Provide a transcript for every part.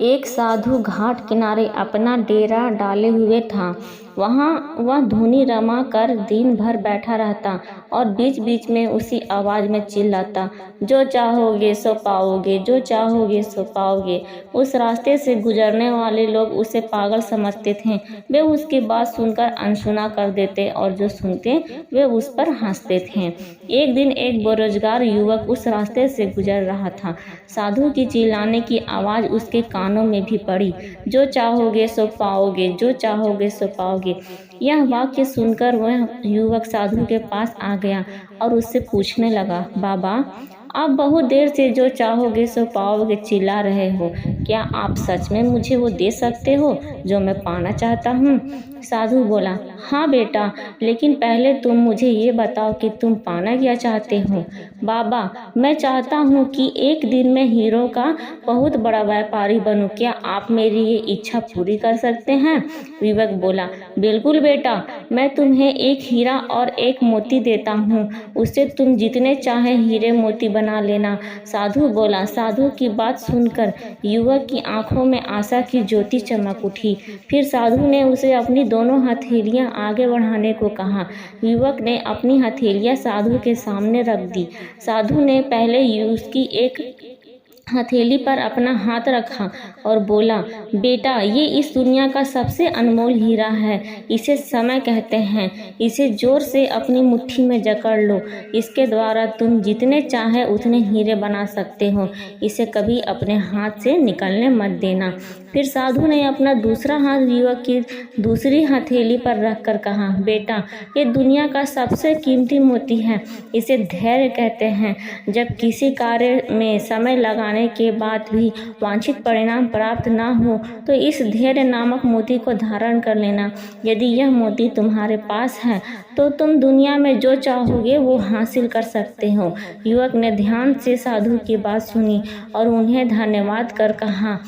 एक साधु घाट किनारे अपना डेरा डाले हुए था। वहाँ वह धुनी रमा कर दिन भर बैठा रहता और बीच बीच में उसी आवाज़ में चिल्लाता, जो चाहोगे सो पाओगे, जो चाहोगे सो पाओगे। उस रास्ते से गुजरने वाले लोग उसे पागल समझते थे। वे उसकी बात सुनकर अनसुना कर देते और जो सुनते वे उस पर हंसते थे। एक दिन एक बेरोजगार युवक उस रास्ते से गुजर रहा था। साधु की चिल्लाने की आवाज़ उसके कानों में भी पड़ी, जो चाहोगे सो पाओगे, जो चाहोगे सो पाओगे। यह वाक्य सुनकर वह युवक साधु के पास आ गया और उससे पूछने लगा, बाबा, आप बहुत देर से जो चाहोगे सो पाओगे चिल्ला रहे हो। क्या आप सच में मुझे वो दे सकते हो जो मैं पाना चाहता हूँ? साधु बोला, हाँ बेटा, लेकिन पहले तुम मुझे ये बताओ कि तुम पाना क्या चाहते हो। बाबा, मैं चाहता हूँ कि एक दिन मैं हीरो का बहुत बड़ा व्यापारी बनूँ। क्या आप मेरी ये इच्छा पूरी कर सकते हैं? युवक बोला, बिल्कुल बेटा, मैं तुम्हें एक हीरा और एक मोती देता हूँ। उससे तुम जितने चाहे हीरे मोती बना लेना। साधु बोला। साधु की बात सुनकर युवक की आंखों में आशा की ज्योति चमक उठी। फिर साधु ने उसे अपनी दोनों हथेलियां आगे बढ़ाने को कहा। युवक ने अपनी हथेलियां साधु के सामने रख दी। साधु ने पहले उसकी एक हथेली पर अपना हाथ रखा और बोला, बेटा, ये इस दुनिया का सबसे अनमोल हीरा है। इसे समय कहते हैं। इसे जोर से अपनी मुट्ठी में जकड़ लो। इसके द्वारा तुम जितने चाहे उतने हीरे बना सकते हो। इसे कभी अपने हाथ से निकलने मत देना। फिर साधु ने अपना दूसरा हाथ युवक की दूसरी हथेली पर रखकर कहा, बेटा, ये दुनिया का सबसे कीमती मोती है। इसे धैर्य कहते हैं। जब किसी कार्य में समय लगाने के बाद भी वांछित परिणाम प्राप्त न हो तो इस धैर्य नामक मोती को धारण कर लेना। यदि यह मोती तुम्हारे पास है तो तुम दुनिया में जो चाहोगे वो हासिल कर सकते हो। युवक ने ध्यान से साधु की बात सुनी और उन्हें धन्यवाद कर कहा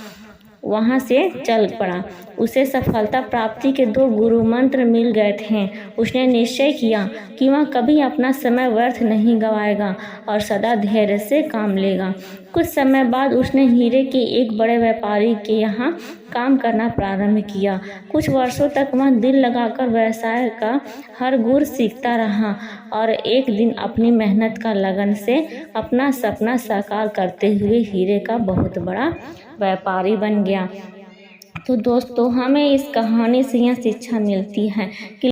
वहाँ से चल पड़ा। उसे सफलता प्राप्ति के 2 गुरु मंत्र मिल गए थे। उसने निश्चय किया कि वह कभी अपना समय व्यर्थ नहीं गंवाएगा और सदा धैर्य से काम लेगा। कुछ समय बाद उसने हीरे के एक बड़े व्यापारी के यहाँ काम करना प्रारंभ किया। कुछ वर्षों तक वह दिल लगाकर व्यवसाय का हर गुर सीखता रहा और एक दिन अपनी मेहनत का लगन से अपना सपना साकार करते हुए हीरे का बहुत बड़ा व्यापारी बन गया। तो दोस्तों, हमें इस कहानी से यह शिक्षा मिलती है कि